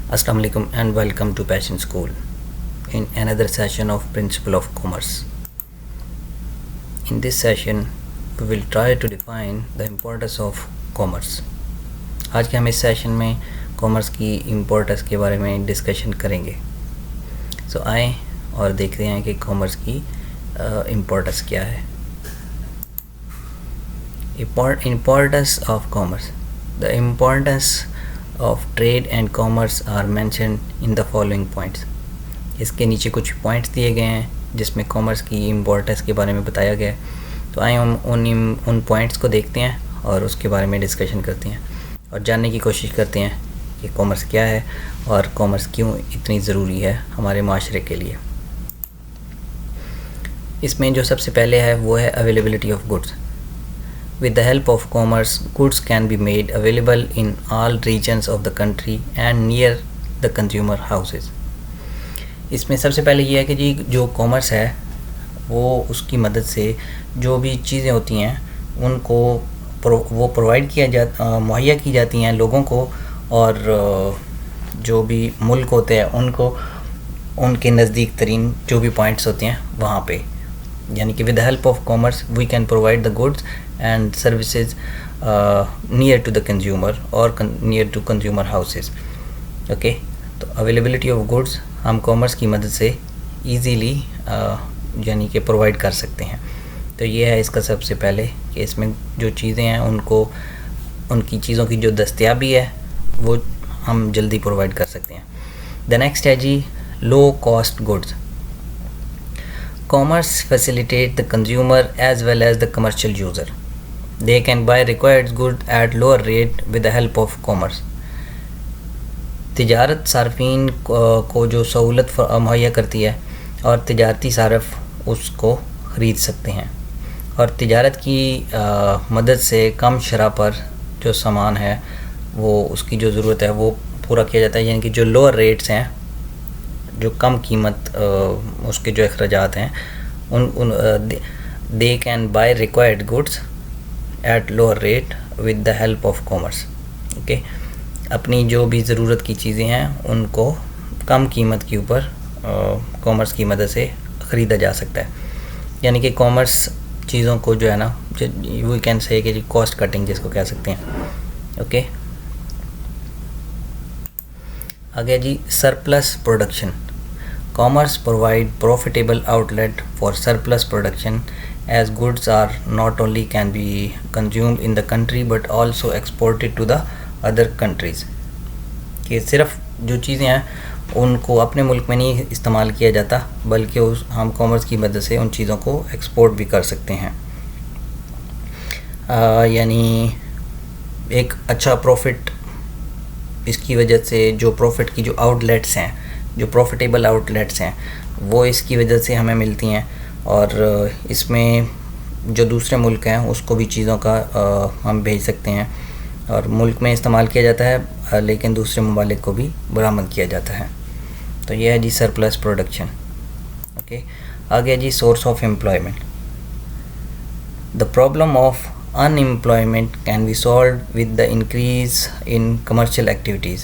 Assalamu alaikum and welcome to Passion School in another session of Principle of Commerce. In this session, we will try to define the importance of commerce. آج کے ہم اس session میں commerce کی importance کے بارے میں discussion کریں گے. سو آئیں اور دیکھتے ہیں کہ کامرس کی امپورٹنس کیا ہے. Importance of commerce. The importance of trade and commerce are mentioned in the following points. اس کے نیچے کچھ پوائنٹس دیے گئے ہیں جس میں کامرس کی امپورٹنس کے بارے میں بتایا گیا ہے. تو آئیں ہم ان پوائنٹس کو دیکھتے ہیں اور اس کے بارے میں ڈسکشن کرتے ہیں اور جاننے کی کوشش کرتے ہیں کہ کامرس کیا ہے اور کامرس کیوں اتنی ضروری ہے ہمارے معاشرے کے لیے. اس میں جو سب سے پہلے ہے وہ ہے availability of goods. With the help of commerce, goods can be made available in all regions of the country and near the consumer houses. اس میں سب سے پہلے یہ ہے کہ جی جو کامرس ہے وہ اس کی مدد سے جو بھی چیزیں ہوتی ہیں ان کو وہ مہیا کی جاتی ہیں لوگوں کو، اور جو بھی ملک ہوتے ہیں ان کو ان کے نزدیک ترین جو بھی پوائنٹس ہوتے ہیں وہاں پہ، یعنی کہ with the help of commerce we can provide the goods and services near to the consumer اور near to consumer houses. Okay, تو اویلیبلٹی آف گڈس ہم کامرس کی مدد سے ایزیلی یعنی کہ پرووائڈ کر سکتے ہیں. تو یہ ہے اس کا سب سے پہلے کہ اس میں جو چیزیں ہیں ان کی چیزوں کی جو دستیابی ہے وہ ہم جلدی پرووائڈ کر سکتے ہیں. دا نیکسٹ ہے جی low cost goods. Commerce facilitates the consumer as well as the commercial user. They can buy required good at lower rate with the help of commerce. تجارت صارفین کو جو سہولت مہیا کرتی ہے اور تجارتی صارف اس کو خرید سکتے ہیں، اور تجارت کی مدد سے کم شرح پر جو سامان ہے وہ اس کی جو ضرورت ہے وہ پورا کیا جاتا ہے، یعنی کہ جو لوور ریٹس ہیں، جو کم قیمت اس کے جو اخراجات ہیں they can buy required goods at lower rate with the help of commerce. Okay, اپنی جو بھی ضرورت کی چیزیں ہیں ان کو کم قیمت کے اوپر کامرس کی مدد سے خریدا جا سکتا ہے. یعنی کہ کامرس چیزوں کو جو ہے نا وی کین سے کہ کاسٹ کٹنگ جس کو کہہ سکتے ہیں. اوکے، آگے جی surplus production. Commerce provide profitable outlet for surplus production as goods are not only can be consumed in the country but also exported to the other countries. کہ صرف جو چیزیں ہیں ان کو اپنے ملک میں نہیں استعمال کیا جاتا بلکہ ہم کامرس کی مدد سے ان چیزوں کو ایکسپورٹ بھی کر سکتے ہیں. یعنی ایک اچھا پروفٹ اس کی وجہ سے جو پروفٹ کی جو آؤٹ لیٹس ہیں، جو پروفیٹیبل آؤٹ لیٹس ہیں وہ اس کی وجہ سے ہمیں ملتی ہیں، اور اس میں جو دوسرے ملک ہیں اس کو بھی چیزوں کا ہم بھیج سکتے ہیں، اور ملک میں استعمال کیا جاتا ہے لیکن دوسرے ممالک کو بھی برآمد کیا جاتا ہے. تو یہ ہے جی سرپلس پروڈکشن. اوکے، آگے جی source of employment. The problem of unemployment can be solved with the increase in commercial activities.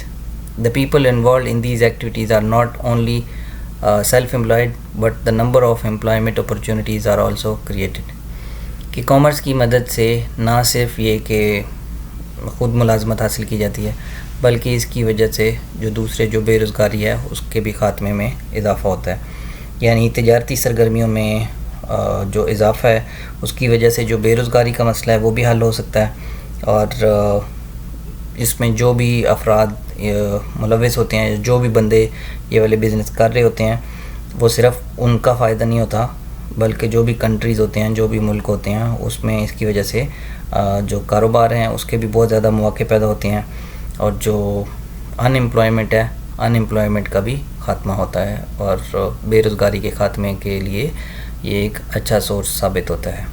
The people involved in these activities are not only self-employed but the number of employment opportunities are also created. کہ commerce کی مدد سے نہ صرف یہ کہ خود ملازمت حاصل کی جاتی ہے بلکہ اس کی وجہ سے جو دوسرے جو بے روزگاری ہے اس کے بھی خاتمے میں اضافہ ہوتا ہے. یعنی تجارتی سرگرمیوں میں جو اضافہ ہے اس کی وجہ سے جو بے روزگاری کا مسئلہ ہے وہ بھی حل ہو سکتا ہے، اور اس میں جو بھی افراد ملوث ہوتے ہیں، جو بھی بندے یہ والے بزنس کر رہے ہوتے ہیں، وہ صرف ان کا فائدہ نہیں ہوتا بلکہ جو بھی کنٹریز ہوتے ہیں، جو بھی ملک ہوتے ہیں اس میں اس کی وجہ سے جو کاروبار ہیں اس کے بھی بہت زیادہ مواقع پیدا ہوتے ہیں، اور جو انمپلائمنٹ ہے ان امپلائمنٹ کا بھی خاتمہ ہوتا ہے، اور بے روزگاری کے خاتمے کے لیے یہ ایک اچھا سورس ثابت ہوتا ہے.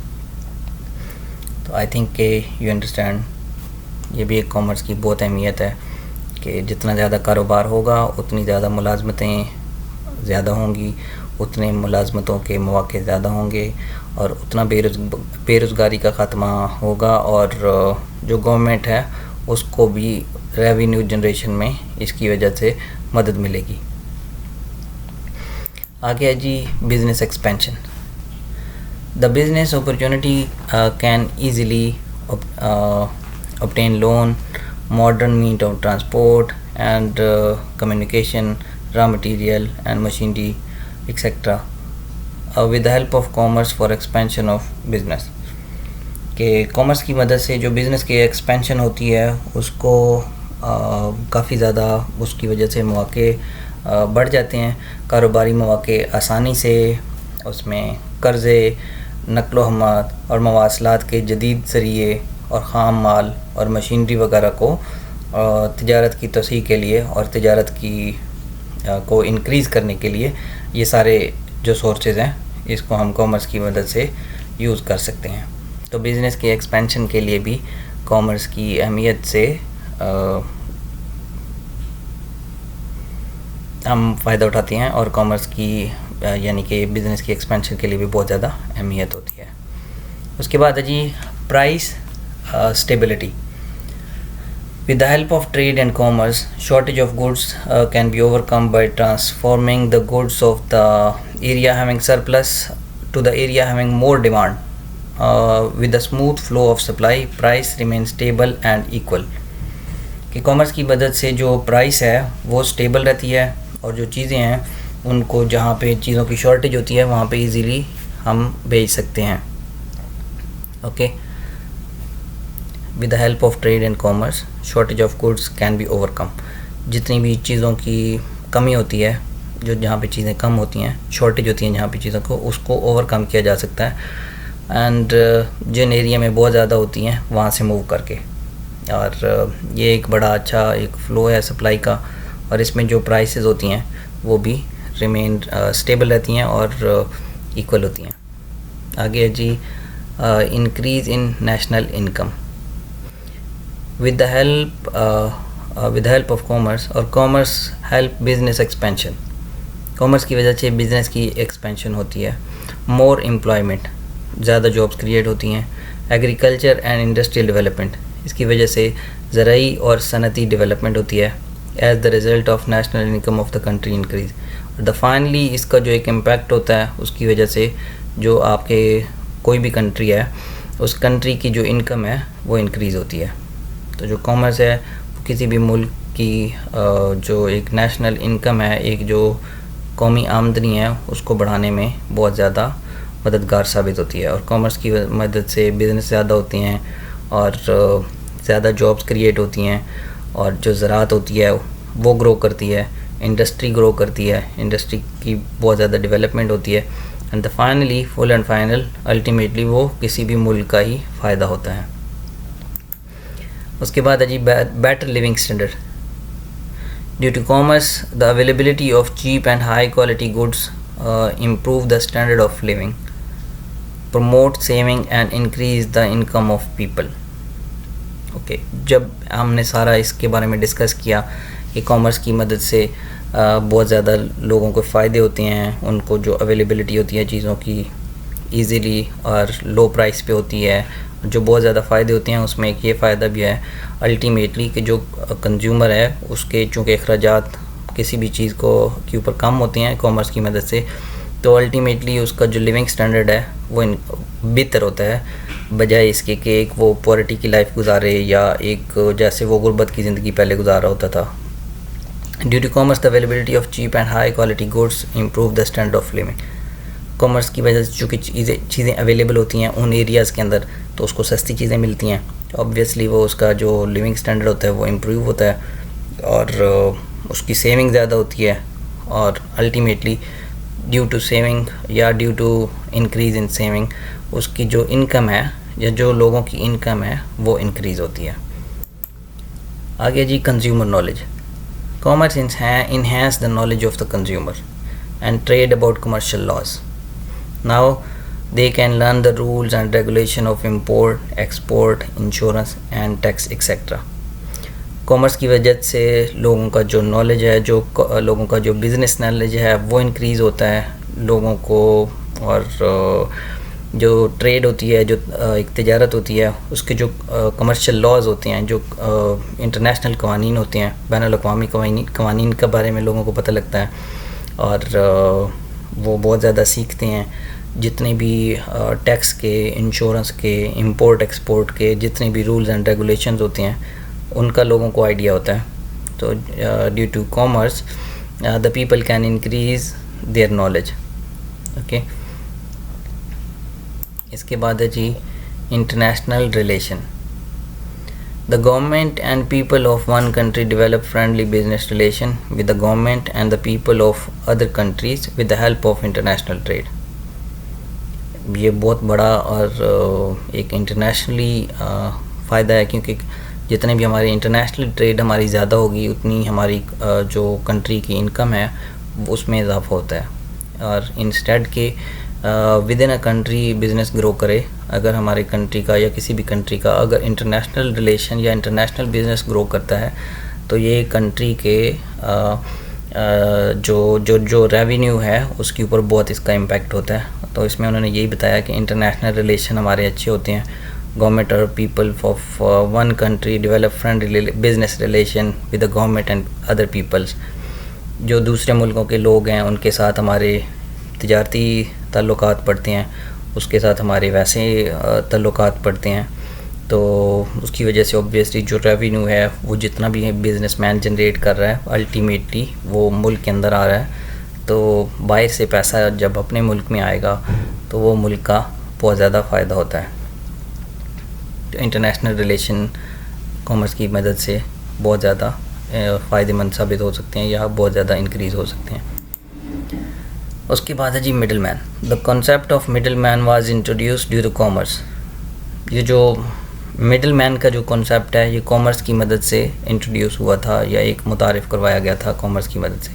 تو آئی تھنک کہ یو انڈرسٹینڈ یہ بھی ایک کامرس کی بہت اہمیت ہے کہ جتنا زیادہ کاروبار ہوگا اتنی زیادہ ملازمتیں زیادہ ہوں گی، اتنے ملازمتوں کے مواقع زیادہ ہوں گے، اور اتنا بے روزگاری کا خاتمہ ہوگا، اور جو گورنمنٹ ہے اس کو بھی ریونیو جنریشن میں اس کی وجہ سے مدد ملے گی. آگے ہے جی business expansion. The business opportunity can easily obtain loan, modern means of transport and communication, raw material and machinery, etc. With the help of commerce for expansion of business. کہ کامرس کی مدد سے جو بزنس کی expansion ہوتی ہے اس کو کافی زیادہ اس کی وجہ سے مواقع بڑھ جاتے ہیں. کاروباری مواقع آسانی سے، اس میں قرضے، نقل و حمل اور مواصلات کے جدید ذریعے اور خام مال اور مشینری وغیرہ کو تجارت کی توسیع کے لیے اور تجارت کی کو انکریز کرنے کے لیے یہ سارے جو سورسز ہیں اس کو ہم کامرس کی مدد سے یوز کر سکتے ہیں. تو بزنس کی ایکسپینشن کے لیے بھی کامرس کی اہمیت سے ہم فائدہ اٹھاتے ہیں اور کامرس کی یعنی کہ بزنس کی ایکسپینشن کے لیے بھی بہت زیادہ اہمیت ہوتی ہے. اس کے بعد ہے جی price stability. With the help of trade and commerce, shortage of goods can be overcome by transforming the goods of the area having surplus to the area having more demand. With the smooth flow of supply, price remains stable and equal. کہ commerce کی مدد سے جو price ہے وہ stable رہتی ہے اور جو چیزیں ہیں ان کو جہاں پہ چیزوں کی شارٹیج ہوتی ہے وہاں پہ ایزیلی ہم بیچ سکتے ہیں. Okay. With the help of trade and commerce, shortage of goods can be overcome. جتنی بھی چیزوں کی کمی ہوتی ہے، جو جہاں پہ چیزیں کم ہوتی ہیں، شارٹیج ہوتی ہیں جہاں پہ چیزوں کو، اس کو اوور کم کیا جا سکتا ہے. اینڈ جن ایریا میں بہت زیادہ ہوتی ہیں وہاں سے موو کر کے. اور یہ ایک بڑا اچھا ایک فلو ہے سپلائی کا، اور اس میں جو پرائسز ہوتی ہیں وہ بھی ریمین اسٹیبل رہتی ہیں اور ایکول ہوتی ہیں. آگے جی increase in national income. With the help of commerce اور commerce help business expansion. Commerce کی وجہ سے بزنس کی ایکسپینشن ہوتی ہے. more employment، زیادہ جابس کریٹ ہوتی ہیں. ایگریکلچر اینڈ انڈسٹریل ڈیولپمنٹ، اس کی وجہ سے زرعی اور صنعتی ڈیولپمنٹ ہوتی ہے. as the result of national income of the country increase. اور فائنلی اس کا جو ایک امپیکٹ ہوتا ہے اس کی وجہ سے جو آپ کے کوئی بھی کنٹری ہے اس کنٹری کی جو انکم ہے وہ انکریز ہوتی ہے. تو جو کامرس ہے وہ کسی بھی ملک کی جو ایک نیشنل انکم ہے، ایک جو قومی آمدنی ہے، اس کو بڑھانے میں بہت زیادہ مددگار ثابت ہوتی ہے. اور کامرس کی مدد سے بزنس زیادہ ہوتے ہیں اور زیادہ جابس کریٹ ہوتی ہیں، اور جو زراعت ہوتی ہے وہ گرو کرتی ہے، انڈسٹری گرو کرتی ہے، انڈسٹری کی بہت زیادہ ڈیولپمنٹ ہوتی ہے. And finally full and final ultimately وہ کسی بھی ملک کا ہی فائدہ ہوتا ہے. اس کے بعد ہے جی better living standard. Due to commerce the availability of cheap and high quality goods improve the standard of living, promote saving and increase the income of people. Okay. جب ہم نے سارا اس کے بارے میں ڈسکس کیا کہ کامرس کی مدد سے بہت زیادہ لوگوں کو فائدے ہوتے ہیں، ان کو جو اویلیبلٹی ہوتی ہے چیزوں کی ایزیلی اور لو پرائس پہ ہوتی ہے، جو بہت زیادہ فائدے ہوتے ہیں، اس میں ایک یہ فائدہ بھی ہے الٹیمیٹلی کہ جو کنزیومر ہے اس کے چونکہ اخراجات کسی بھی چیز کو کے اوپر کم ہوتے ہیں کامرس کی مدد سے، تو الٹیمیٹلی اس کا جو لیونگ سٹینڈرڈ ہے وہ بہتر ہوتا ہے، بجائے اس کے کہ ایک وہ پورٹی کی لائف گزارے یا ایک جیسے وہ غربت کی زندگی پہلے گزار رہا ہوتا تھا. Due to commerce the availability of cheap and high quality goods improve the standard of living. Commerce کی وجہ سے چونکہ چیزیں اویلیبل ہوتی ہیں ان ایریاز کے اندر، تو اس کو سستی چیزیں ملتی ہیں، آبویسلی وہ اس کا جو لیونگ سٹینڈرڈ ہوتا ہے وہ امپروو ہوتا ہے اور اس کی سیونگ زیادہ ہوتی ہے، اور الٹیمیٹلی ڈیو ٹو سیونگ یا due to increase in saving اس کی جو انکم ہے یا جو لوگوں کی انکم ہے وہ انکریز ہوتی ہے. آگے جی consumer knowledge. Commerce enhance the knowledge of the consumer and trade about commercial laws. Now they can learn the rules and regulation of import, export, insurance and tax etc. Commerce کی وجہ سے لوگوں کا جو نالج ہے، جو لوگوں کا جو بزنس نالج ہے وہ انکریز ہوتا ہے لوگوں کو، اور جو ٹریڈ ہوتی ہے، جو ایک تجارت ہوتی ہے، اس کے جو کمرشل لاز ہوتے ہیں، جو انٹرنیشنل قوانین ہوتے ہیں، بین الاقوامی قوانین کے بارے میں لوگوں کو پتہ لگتا ہے، اور وہ بہت زیادہ سیکھتے ہیں. جتنے بھی ٹیکس کے، انشورنس کے، امپورٹ ایکسپورٹ کے جتنے بھی رولز اینڈ ریگولیشنز ہوتے ہیں ان کا لوگوں کو آئیڈیا ہوتا ہے. تو due to commerce the people can increase their knowledge. Okay, اس کے بعد ہے جی international relation. The government and people of one country develop friendly business relation with the government and the people of other countries with the help of international trade. یہ بہت بڑا اور ایک انٹرنیشنلی فائدہ ہے، کیونکہ جتنے بھی ہماری انٹرنیشنل ٹریڈ ہماری زیادہ ہوگی اتنی ہماری جو کنٹری کی انکم ہے اس میں اضافہ ہوتا ہے. اور انسٹیڈ کہ within a country business grow کرے، اگر ہمارے کنٹری کا یا کسی بھی کنٹری کا اگر انٹرنیشنل ریلیشن یا انٹرنیشنل بزنس گرو کرتا ہے تو یہ کنٹری کے جو ریونیو ہے اس کے اوپر بہت اس کا امپیکٹ ہوتا ہے. تو اس میں انہوں نے یہی بتایا کہ انٹرنیشنل ریلیشن ہمارے اچھے ہوتے ہیں. گورنمنٹ اور people of one country develop friendly business relation with the government and other peoples. جو دوسرے ملکوں کے لوگ ہیں ان کے ساتھ ہمارے تجارتی تعلقات پڑتے ہیں، اس کے ساتھ ہمارے ویسے تعلقات پڑتے ہیں. تو اس کی وجہ سے اوبویسلی جو ریونیو ہے وہ جتنا بھی بزنس مین جنریٹ کر رہا ہے الٹیمیٹلی وہ ملک کے اندر آ رہا ہے. تو باہر سے پیسہ جب اپنے ملک میں آئے گا تو وہ ملک کا بہت زیادہ فائدہ ہوتا ہے. تو انٹرنیشنل ریلیشن کامرس کی مدد سے بہت زیادہ فائدہ مند ثابت ہو سکتے ہیں یا بہت زیادہ انکریز ہو سکتے ہیں. اس کے بعد ہے جی middle man. The concept of middle man was introduced due to commerce. یہ جو مڈل مین کا جو کنسیپٹ ہے یہ کامرس کی مدد سے انٹروڈیوس ہوا تھا یا ایک متعارف کروایا گیا تھا کامرس کی مدد سے.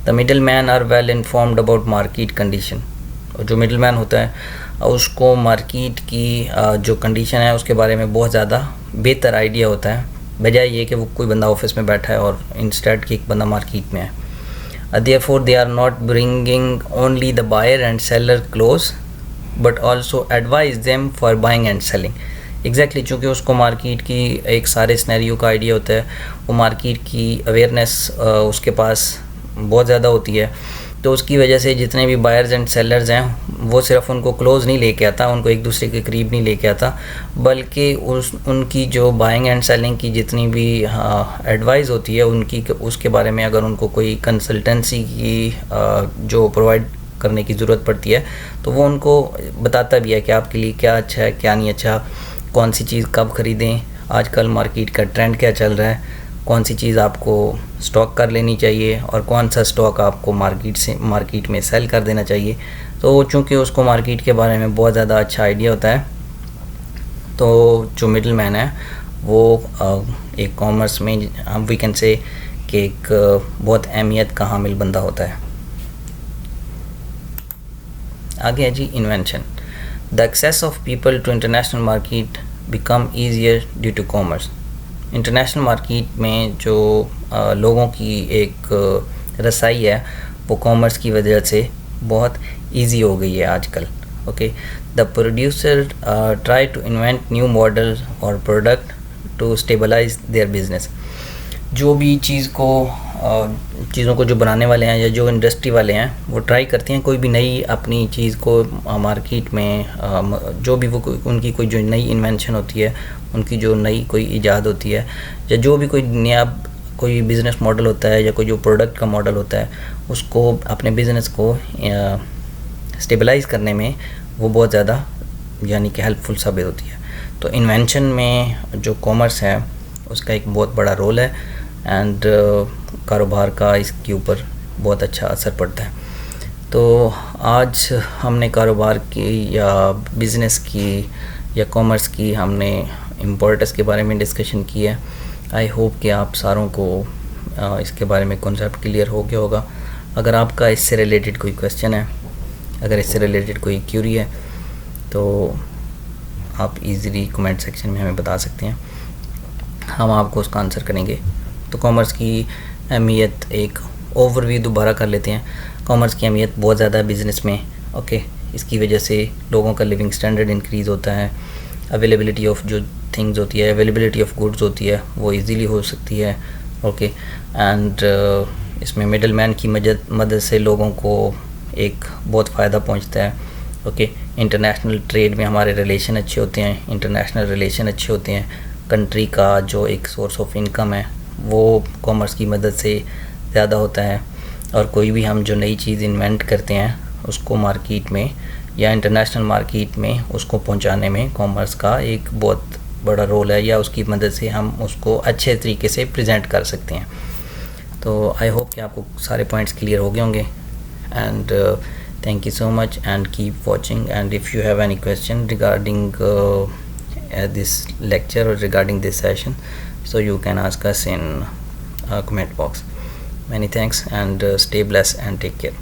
The middle man are well informed about market condition. اور جو مڈل مین ہوتا ہے اس کو مارکیٹ کی جو کنڈیشن ہے اس کے بارے میں بہت زیادہ بہتر آئیڈیا ہوتا ہے، بجائے یہ کہ وہ کوئی بندہ آفس میں بیٹھا ہے اور انسٹیڈ کہ ایک بندہ مارکیٹ میں ہے. Therefore they are not bringing only the buyer and seller close but also advise them for buying and selling. Exactly چونکہ اس کو مارکیٹ کی ایک سارے سنیریو کا آئیڈیا ہوتا ہے، وہ مارکیٹ کی اویئرنیس اس کے پاس بہت زیادہ ہوتی ہے. تو اس کی وجہ سے جتنے بھی بائرز اینڈ سیلرز ہیں وہ صرف ان کو کلوز نہیں لے کے آتا، ان کو ایک دوسرے کے قریب نہیں لے کے آتا، بلکہ ان کی جو بائنگ اینڈ سیلنگ کی جتنی بھی ایڈوائز ہوتی ہے ان کی اس کے بارے میں اگر ان کو کوئی کنسلٹنسی کی جو پرووائڈ کرنے کی ضرورت پڑتی ہے تو وہ ان کو بتاتا بھی ہے کہ آپ کے لیے کیا اچھا ہے کیا نہیں اچھا، کون سی چیز کب خریدیں، آج کل مارکیٹ کا ٹرینڈ کیا چل رہا ہے، کون سی چیز آپ کو سٹاک کر لینی چاہیے اور کون سا سٹاک آپ کو مارکیٹ میں سیل کر دینا چاہیے. تو چونکہ اس کو مارکیٹ کے بارے میں بہت زیادہ اچھا آئیڈیا ہوتا ہے تو جو مڈل مین ہے وہ ایک کامرس میں ہم وی کین سے کہ ایک بہت اہمیت کا حامل بندہ ہوتا ہے. آگے ہے جی invention. The access of people to international market became easier due to commerce. International market میں جو لوگوں کی ایک رسائی ہے وہ کامرس کی وجہ سے بہت ایزی ہو گئی ہے آج کل. Okay, the producer try to invent new model اور product to stabilize their business. جو بھی چیزوں کو جو بنانے والے ہیں یا جو انڈسٹری والے ہیں وہ ٹرائی کرتے ہیں کوئی بھی نئی اپنی چیز کو مارکیٹ میں جو بھی وہ ان کی کوئی جو نئی انوینشن ہوتی ہے، ان کی جو نئی کوئی ایجاد ہوتی ہے یا جو بھی کوئی نیا کوئی بزنس ماڈل ہوتا ہے یا کوئی جو پروڈکٹ کا ماڈل ہوتا ہے اس کو اپنے بزنس کو اسٹیبلائز کرنے میں وہ بہت زیادہ یعنی کہ ہیلپ فل ثابت ہوتی ہے. تو انوینشن میں جو کامرس ہے اس کا ایک بہت بڑا رول ہے اینڈ کاروبار کا اس کے اوپر بہت اچھا اثر پڑتا ہے. تو آج ہم نے کاروبار کی یا بزنس کی یا کامرس کی ہم نے امپورٹنس کے بارے میں ڈسکشن کی ہے. آئی ہوپ کہ آپ ساروں کو اس کے بارے میں کنسیپٹ کلیئر ہو گیا ہوگا. اگر آپ کا اس سے ریلیٹڈ کوئی کویسچن ہے، اگر اس سے ریلیٹڈ کوئی کیوری ہے تو آپ ایزیلی کمنٹ سیکشن میں ہمیں بتا سکتے ہیں، ہم آپ کو اس کا آنسر کریں گے. تو کامرس کی اہمیت ایک اوور ویو دوبارہ کر لیتے ہیں. کامرس کی اہمیت بہت زیادہ بزنس میں. اوکے، اس کی وجہ سے لوگوں کا لیونگ اسٹینڈرڈ انکریز ہوتا ہے. اویلیبلٹی آف جو تھنگز ہوتی ہے, اویلیبلٹی آف گڈز ہوتی ہے, وہ ایزیلی ہو سکتی ہے. اوکے, اینڈ اس میں مڈل مین کی مدد سے لوگوں کو ایک بہت فائدہ پہنچتا ہے. اوکے, انٹرنیشنل ٹریڈ میں ہمارے ریلیشن اچھے ہوتے ہیں, انٹرنیشنل ریلیشن اچھے ہوتے ہیں. کنٹری کا جو ایک سورس آف انکم ہے وہ کامرس کی مدد سے زیادہ ہوتا ہے. اور کوئی بھی ہم جو نئی چیز انوینٹ کرتے ہیں اس کو مارکیٹ میں یا انٹرنیشنل مارکیٹ میں اس کو پہنچانے میں کامرس کا ایک بہت بڑا رول ہے, یا اس کی مدد سے ہم اس کو اچھے طریقے سے پریزنٹ کر سکتے ہیں. تو آئی ہوپ کہ آپ کو سارے پوائنٹس کلیئر ہو گئے ہوں گے. And thank you so much and keep watching, and if you have any question regarding this lecture or regarding this session, so you can ask us in comment box. Many thanks, and stay blessed and take care.